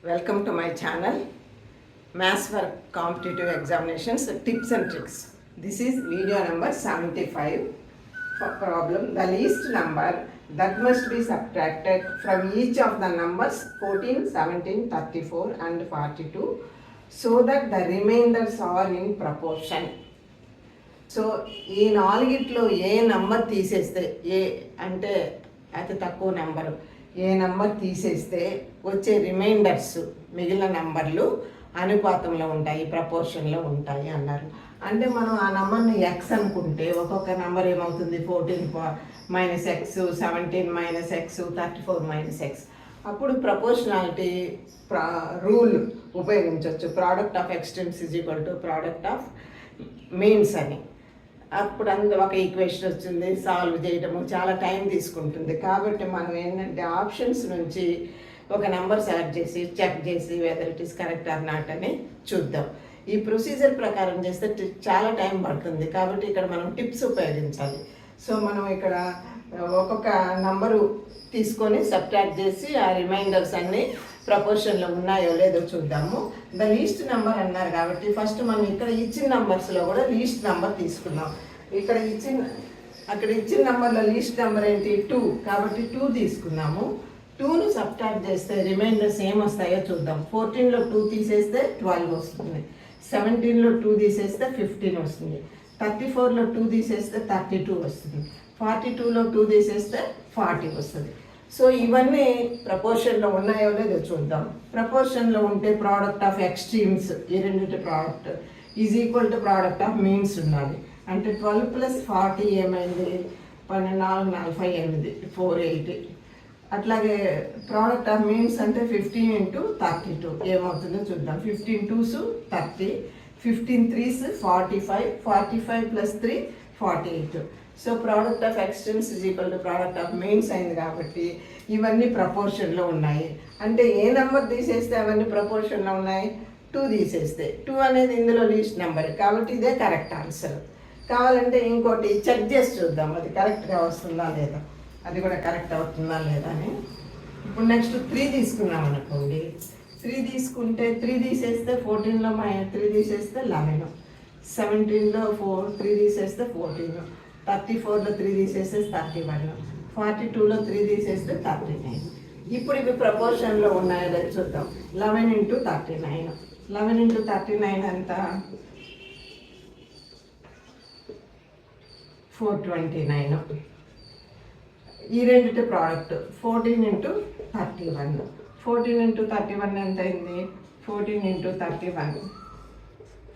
Welcome to my channel, Maths for Competitive Examinations Tips and Tricks. This is video number 75. For problem, the least number that must be subtracted from each of the numbers 14, 17, 34 and 42 so that the remainders are in proportion. So ఈ నాలుగిట్లో ఏ number తీసేస్తే అంటే అతి తక్కువ number ఏ number తీసేస్తే వచ్చే reminders మిగిలిన నంబర్లు అనుపాతంలో ఉంటాయి, ప్రపోర్షన్లో ఉంటాయి అన్నారు. అంటే మనం ఆ నెంబర్ని ఎక్స్ అనుకుంటే ఒక్కొక్క నెంబర్ ఏమవుతుంది, 14 minus X, 17 minus X, 34 minus X. అప్పుడు ప్రపోర్షనాలిటీ రూల్ ఉపయోగించవచ్చు. Product of extremes is equal to product of means అని. అప్పుడు అందులో ఒక ఈక్వేషన్ వచ్చింది, సాల్వ్ చేయడము చాలా టైం తీసుకుంటుంది. కాబట్టి మనం ఏంటంటే ఆప్షన్స్ నుంచి ఒక నెంబర్ సెలెక్ట్ చేసి చెక్ చేసి whether it is correct or not అని చూద్దాం. ఈ ప్రొసీజర్ ప్రకారం చేస్తే చాలా టైం పడుతుంది. కాబట్టి ఇక్కడ మనం టిప్స్ ఉపయోగించాలి. సో మనం ఇక్కడ ఒక్కొక్క నంబరు తీసుకొని సబ్ట్రాక్ట్ చేసి ఆ రిమైండర్స్ అన్నీ ప్రపోర్షన్లో ఉన్నాయో లేదో చూద్దాము. ద లీస్ట్ నెంబర్ అన్నారు కాబట్టి ఫస్ట్ మనం ఇక్కడ ఇచ్చిన నెంబర్స్లో కూడా లీస్ట్ నెంబర్ తీసుకున్నాం. అక్కడ ఇచ్చిన నెంబర్లో లీస్ట్ నెంబర్ ఏంటి, 2. కాబట్టి 2 తీసుకున్నాము. 2ను సబ్ట్రాక్ట్ చేస్తే రిమైండర్స్ ఏమొస్తాయో చూద్దాం. 14లో 2 తీసేస్తే 12 వస్తుంది. 17లో 2 తీసేస్తే 15 వస్తుంది. 34లో 2 తీసేస్తే 32 వస్తుంది. 42లో 2 తీసేస్తే 40 వస్తుంది. సో ఇవన్నీ ప్రపోర్షన్లో ఉన్నాయో లేదో చూద్దాం. ప్రపోర్షన్లో ఉంటే ప్రోడక్ట్ ఆఫ్ ఎక్స్ట్రీమ్స్, ఈ రెండింటి product is equal to product of means ఉండాలి. అంటే 12 + 40 ఏమైంది, 12, 48, 480. అట్లాగే ప్రోడక్ట్ ఆఫ్ మీన్స్ అంటే 15 × 32 ఏమవుతుందో చూద్దాం. 15 2s 30, 15 3s 45, 45 + 3 48. So product of extremes is equal to product of means అయింది. కాబట్టి ఇవన్నీ ప్రపోర్షన్లో ఉన్నాయి. అంటే ఏ నెంబర్ తీసేస్తే అవన్నీ ప్రపోర్షన్లో ఉన్నాయి, 2 తీసేస్తే 2 అనేది ఇందులో లీస్ట్ నెంబర్. కాబట్టి ఇదే కరెక్ట్ ఆన్సర్. కావాలంటే ఇంకోటి చెక్ చేసి చూద్దాం, అది కరెక్ట్గా వస్తుందా లేదా, అది కూడా కరెక్ట్ అవుతుందా లేదా అని. ఇప్పుడు నెక్స్ట్ 3 తీసుకున్నాం అనుకోండి. 3 తీసుకుంటే 3 తీసేస్తే 14లో 3 తీసేస్తే 11, 17లో 3 తీసేస్తే 14, 34లో 3 తీసేస్తే 31, 42లో 3 తీసేస్తే 39. ఇప్పుడు ఇవి ప్రపోర్షన్లో ఉన్నాయో లేదో చూద్దాం. 11 × 39, 11 × 39 ఎంత, 429. ఈ రెండింటి ప్రోడక్ట్ 14 × 31, 14 × 31 ఎంత అయింది, 14 × 31,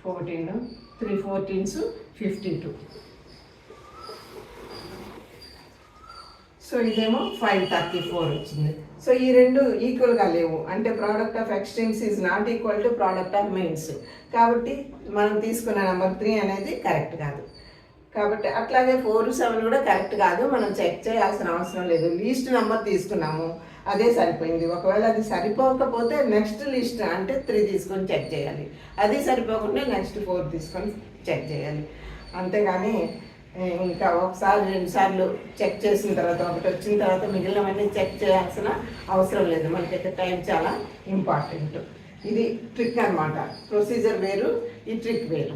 14, 3 14s 52. సో ఇదేమో 534 వచ్చింది. సో ఈ రెండు ఈక్వల్గా లేవు. అంటే product of extremes is not equal to product of means. కాబట్టి మనం తీసుకున్న నెంబర్ 3 అనేది కరెక్ట్ కాదు. కాబట్టి అట్లాగే 4, 7 కూడా కరెక్ట్ కాదు. మనం చెక్ చేయాల్సిన అవసరం లేదు. లీస్ట్ నెంబర్ తీసుకున్నాము, అదే సరిపోయింది. ఒకవేళ అది సరిపోకపోతే నెక్స్ట్ లిస్ట్ అంటే 3 తీసుకొని చెక్ చేయాలి. అది సరిపోకుండా నెక్స్ట్ 4 తీసుకొని చెక్ చేయాలి. అంతేగాని ఇంకా ఒకసారి 2 సార్లు చెక్ చేసిన తర్వాత ఒకటి వచ్చిన తర్వాత మిగిలినవన్నీ చెక్ చేయాల్సిన అవసరం లేదు. మనకైతే టైం చాలా ఇంపార్టెంట్. ఇది ట్రిక్ అన్నమాట. ప్రొసీజర్ వేరు, ఈ ట్రిక్ వేరు.